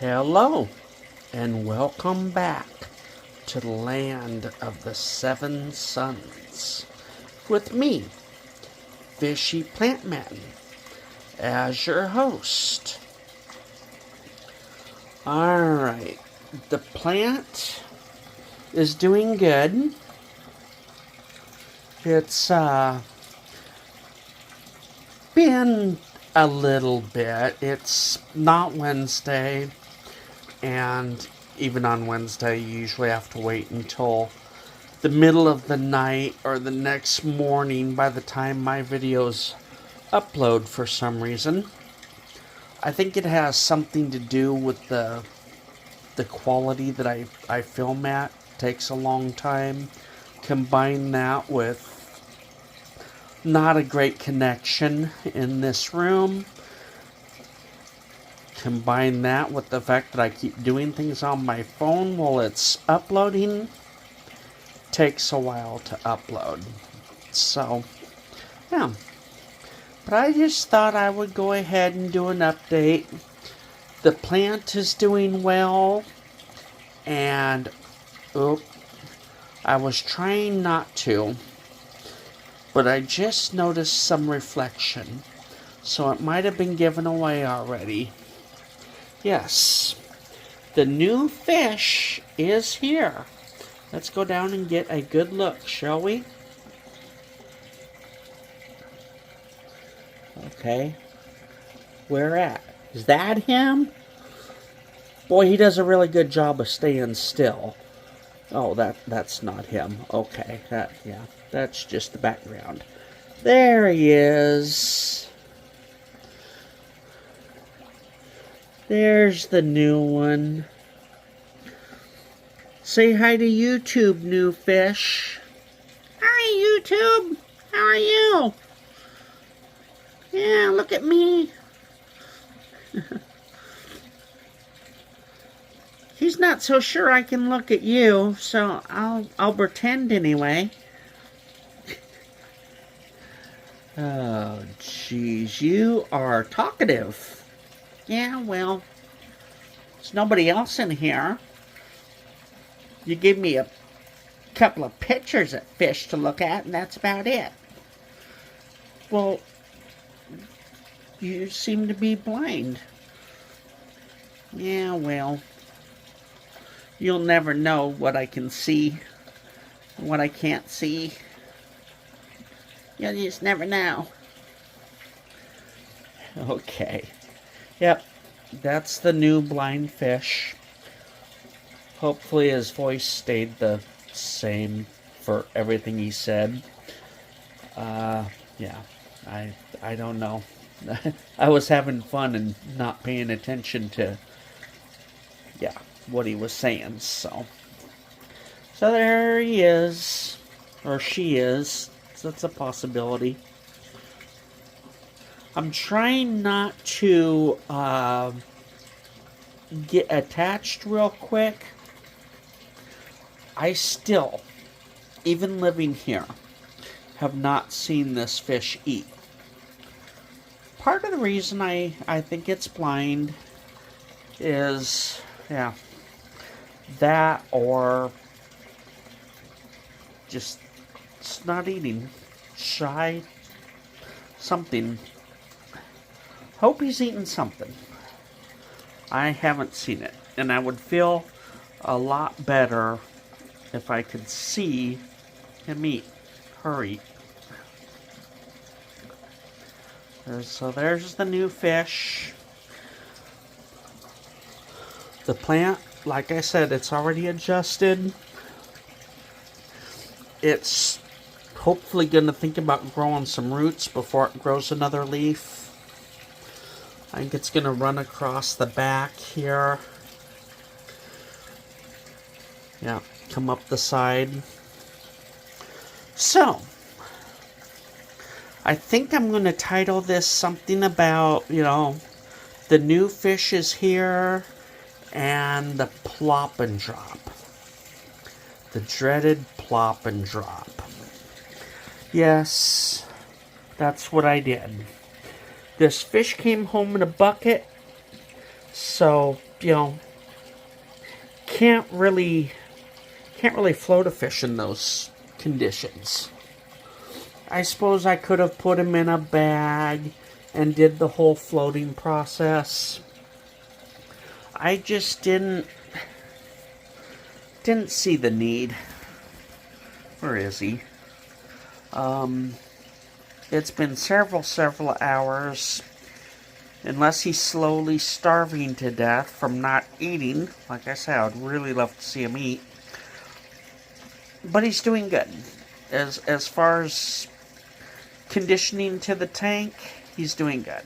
Hello, and welcome back to the land of the seven suns with me, Fishy Plantman, as your host. Alright, the plant is doing good. It's been a little bit. It's not Wednesday, and even on Wednesday you usually have to wait until the middle of the night or the next morning by the time my videos upload for some reason. I think it has something to do with the quality that I film at. It takes a long time. Combine that with not a great connection in this room. Combine that with the fact that I keep doing things on my phone while it's uploading. Takes a while to upload. So, yeah. But I just thought I would go ahead and do an update. The plant is doing well. And, I was trying not to, but I just noticed some reflection. So it might have been given away already. Yes, the new fish is here. Let's go down and get a good look, shall we? Okay. Where at? Is that him? Boy, he does a really good job of staying still. Oh, that's not him. Okay, that's just the background. There he is. There's the new one. Say hi to YouTube, new fish. Hi, YouTube. How are you? Yeah, look at me. He's not so sure I can look at you, so I'll pretend anyway. Oh, jeez, you are talkative. Yeah, well, there's nobody else in here. You give me a couple of pictures of fish to look at, and that's about it. Well, you seem to be blind. Yeah, well, you'll never know what I can see and what I can't see. You'll just never know. Okay. Yep, that's the new blind fish. Hopefully his voice stayed the same for everything he said. Yeah, I don't know. I was having fun and not paying attention to, what he was saying, so. So there he is, or she is, so that's a possibility. I'm trying not to get attached real quick. I still, even living here, have not seen this fish eat. Part of the reason I think it's blind is, that or just it's not eating. Shy. Something. Hope he's eating something. I haven't seen it. And I would feel a lot better if I could see him eat. Hurry. So there's the new fish. The plant, like I said, it's already adjusted. It's hopefully going to think about growing some roots before it grows another leaf. I think it's going to run across the back here. Yeah, come up the side. So, I think I'm going to title this something about, the new fish is here and the plop and drop. The dreaded plop and drop. Yes, that's what I did. This fish came home in a bucket, so you know, can't really float a fish in those conditions. I suppose I could have put him in a bag and did the whole floating process. I just didn't see the need. Where is he? It's been several hours. Unless he's slowly starving to death from not eating. Like I said, I would really love to see him eat. But he's doing good. As far as conditioning to the tank, he's doing good.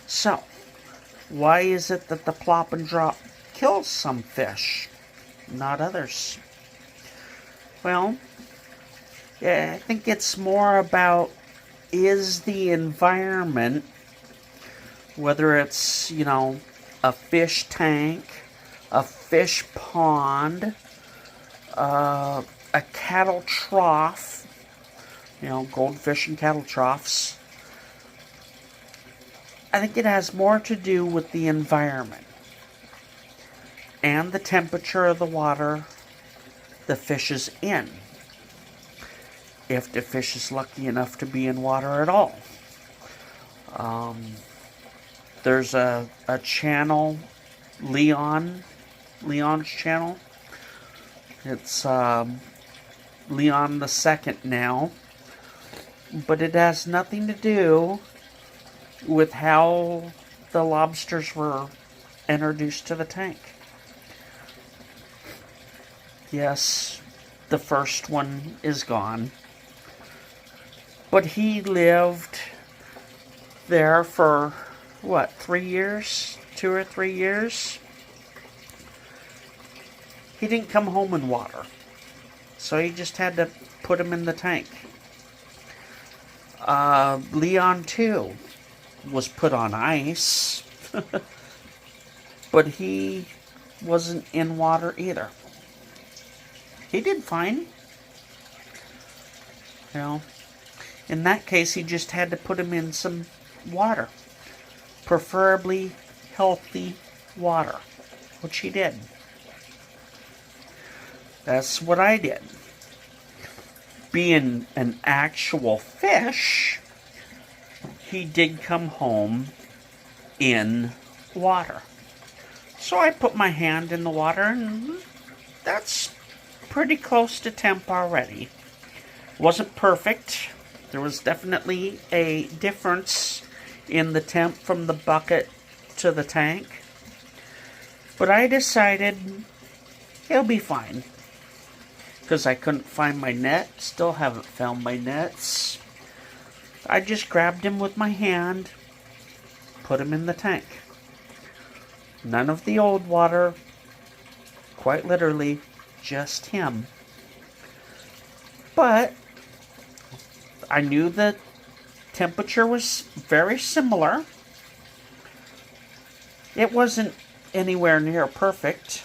So, why is it that the plop and drop kills some fish, not others? Well, yeah, I think it's more about, is the environment, whether it's, a fish tank, a fish pond, a cattle trough, goldfish and cattle troughs. I think it has more to do with the environment and the temperature of the water the fish is in, if the fish is lucky enough to be in water at all. There's a channel, Leon's channel. It's Leon the Second now, but it has nothing to do with how the lobsters were introduced to the tank. Yes, the first one is gone, but he lived there for, 3 years? 2 or 3 years? He didn't come home in water, so he just had to put him in the tank. Leon, too, was put on ice, but he wasn't in water either. He did fine. In that case, he just had to put him in some water. Preferably healthy water, which he did. That's what I did. Being an actual fish, he did come home in water. So I put my hand in the water, and that's pretty close to temp already. Wasn't perfect. There was definitely a difference in the temp from the bucket to the tank. But I decided he'll be fine. Because I couldn't find my net. Still haven't found my nets. I just grabbed him with my hand, put him in the tank. None of the old water, quite literally, just him. But I knew the temperature was very similar. It wasn't anywhere near perfect.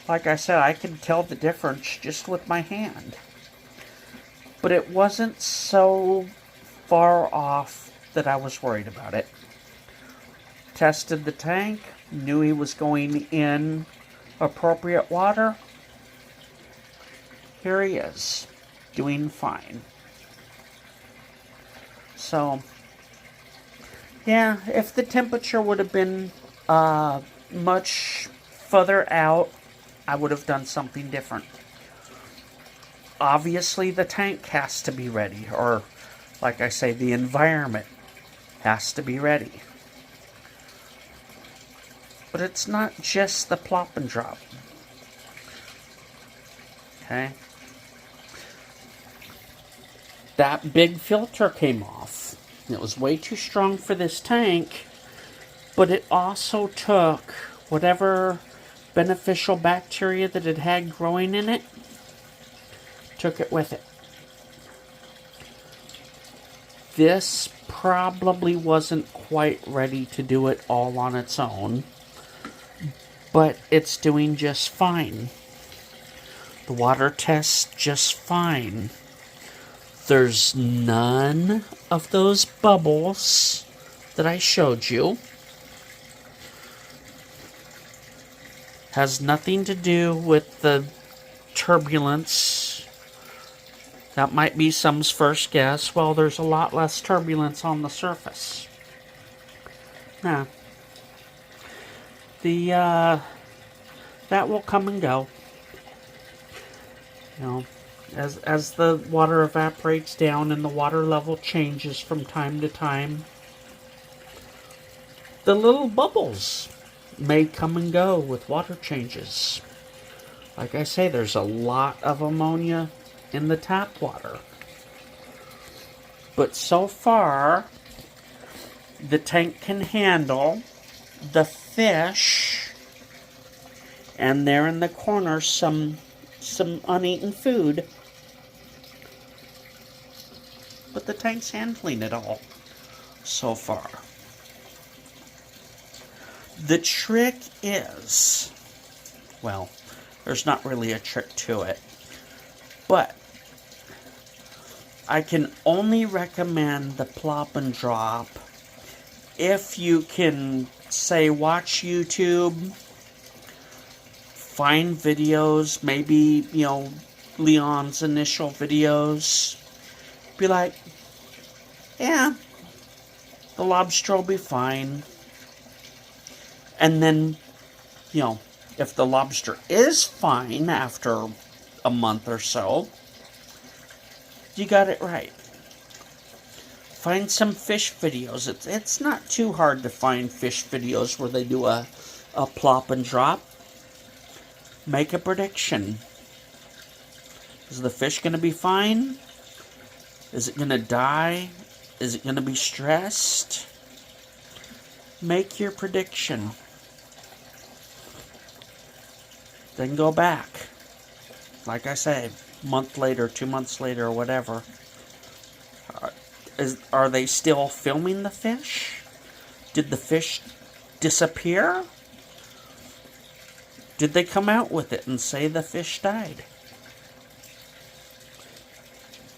Like I said, I could tell the difference just with my hand. But it wasn't so far off that I was worried about it. Tested the tank, knew he was going in appropriate water. Here he is, doing fine. So, yeah, if the temperature would have been much further out, I would have done something different. Obviously, the tank has to be ready, or, like I say, the environment has to be ready. But it's not just the plop and drop. Okay? That big filter came off. It was way too strong for this tank, but it also took whatever beneficial bacteria that it had growing in it, took it with it. This probably wasn't quite ready to do it all on its own, but it's doing just fine. The water tests just fine. There's none of those bubbles that I showed you. Has nothing to do with the turbulence. That might be some's first guess. Well, there's a lot less turbulence on the surface. Now, that will come and go. You know, as the water evaporates down and the water level changes from time to time, the little bubbles may come and go with water changes. Like I say, there's a lot of ammonia in the tap water. But so far, the tank can handle the fish, and there in the corner some uneaten food. But the tank's handling it all so far. The trick is, well, there's not really a trick to it, but I can only recommend the plop and drop if you can, say, watch YouTube, find videos, maybe, Leon's initial videos, be like, yeah, the lobster will be fine. And then, if the lobster is fine after a month or so, you got it right. Find some fish videos. It's not too hard to find fish videos where they do a plop and drop. Make a prediction. Is the fish going to be fine? Is it going to die? Is it going to be stressed? Make your prediction. Then go back. Like I say, a month later, 2 months later, or whatever. Are they still filming the fish? Did the fish disappear? Did they come out with it and say the fish died?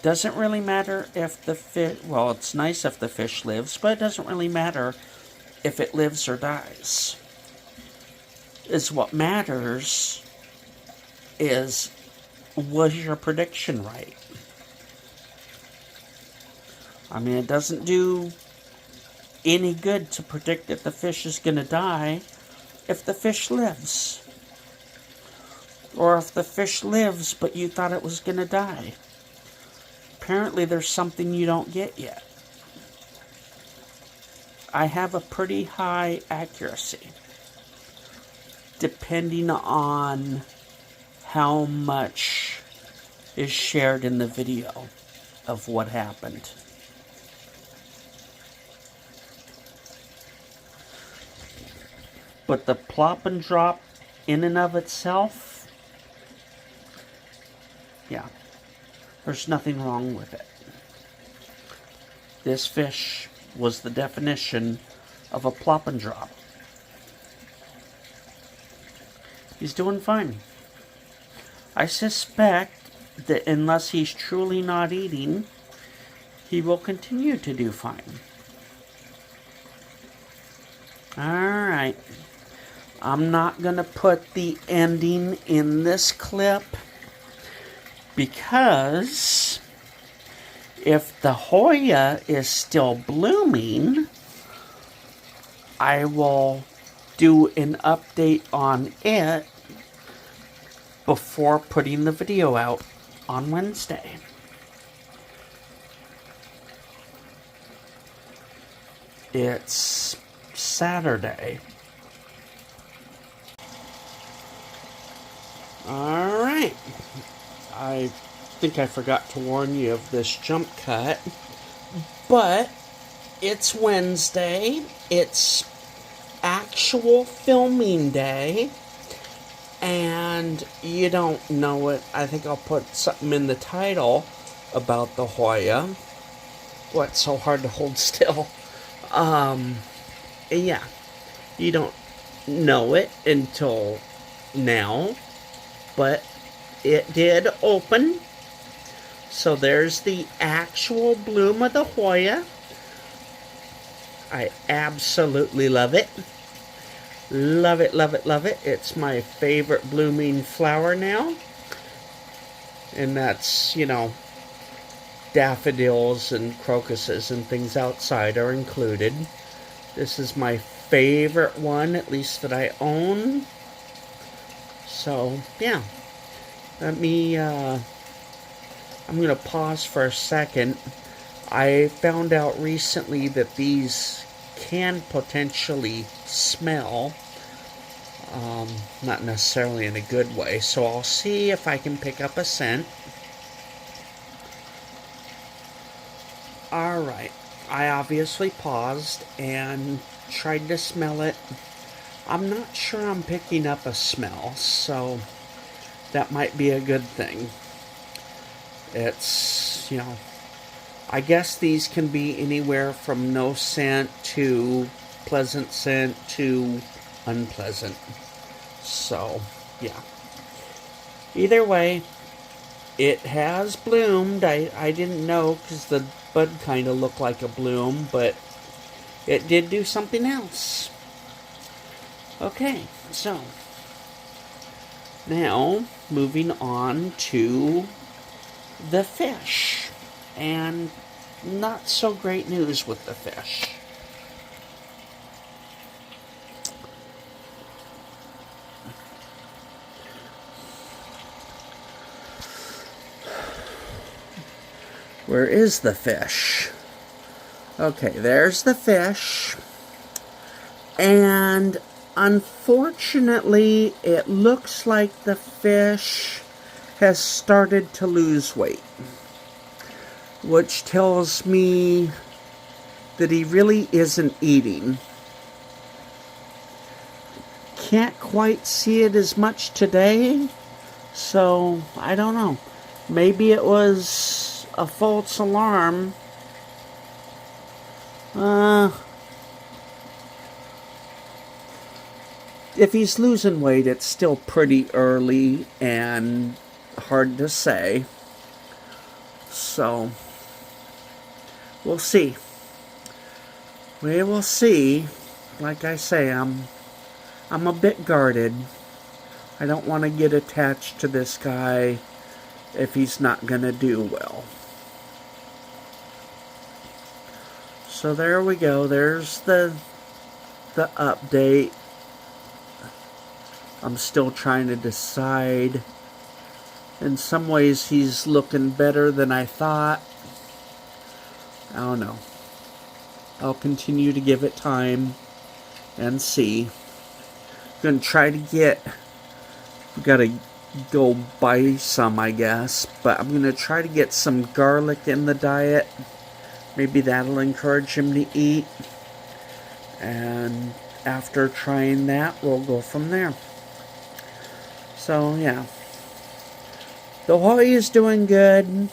Doesn't really matter if the fish... Well, it's nice if the fish lives, but it doesn't really matter if it lives or dies. What matters is, was your prediction right? I mean, it doesn't do any good to predict that the fish is going to die if the fish lives. Or if the fish lives, but you thought it was going to die. Apparently, there's something you don't get yet. I have a pretty high accuracy, depending on how much is shared in the video of what happened. But the plop and drop in and of itself, yeah, there's nothing wrong with it. This fish was the definition of a plop and drop. He's doing fine. I suspect that unless he's truly not eating, he will continue to do fine. Alright. I'm not going to put the ending in this clip because if the hoya is still blooming, I will do an update on it before putting the video out on Wednesday. It's Saturday. Alright. I think I forgot to warn you of this jump cut, but it's Wednesday. It's actual filming day, and you don't know it. I think I'll put something in the title about the hoya. What's so hard to hold still? Yeah, you don't know it until now, but it did open. So there's the actual bloom of the hoya. I absolutely love it. Love it, love it, love it. It's my favorite blooming flower now. And that's, daffodils and crocuses and things outside are included. This is my favorite one, at least that I own. So, yeah. I'm going to pause for a second. I found out recently that these can potentially smell. Not necessarily in a good way. So I'll see if I can pick up a scent. Alright. I obviously paused and tried to smell it. I'm not sure I'm picking up a smell, so that might be a good thing. It's, I guess these can be anywhere from no scent to pleasant scent to unpleasant. So, yeah. Either way, it has bloomed. I didn't know because the bud kind of looked like a bloom, but it did do something else. Okay, so now moving on to the fish. And not so great news with the fish. Where is the fish? Okay, there's the fish. And unfortunately, it looks like the fish has started to lose weight, which tells me that he really isn't eating. Can't quite see it as much today, so I don't know. Maybe it was a false alarm. If he's losing weight, it's still pretty early and hard to say. So, we'll see. We will see. Like I say, I'm a bit guarded. I don't want to get attached to this guy if he's not going to do well. So there we go. There's the update. I'm still trying to decide. In some ways, he's looking better than I thought. I don't know. I'll continue to give it time and see. I'm going to try to get... Gotta go buy some, I guess. But I'm going to try to get some garlic in the diet. Maybe that'll encourage him to eat. And after trying that, we'll go from there. So, yeah. The hoya is doing good.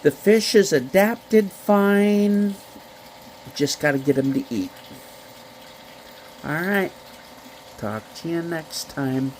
The fish is adapted fine. Just got to get him to eat. Alright. Talk to you next time.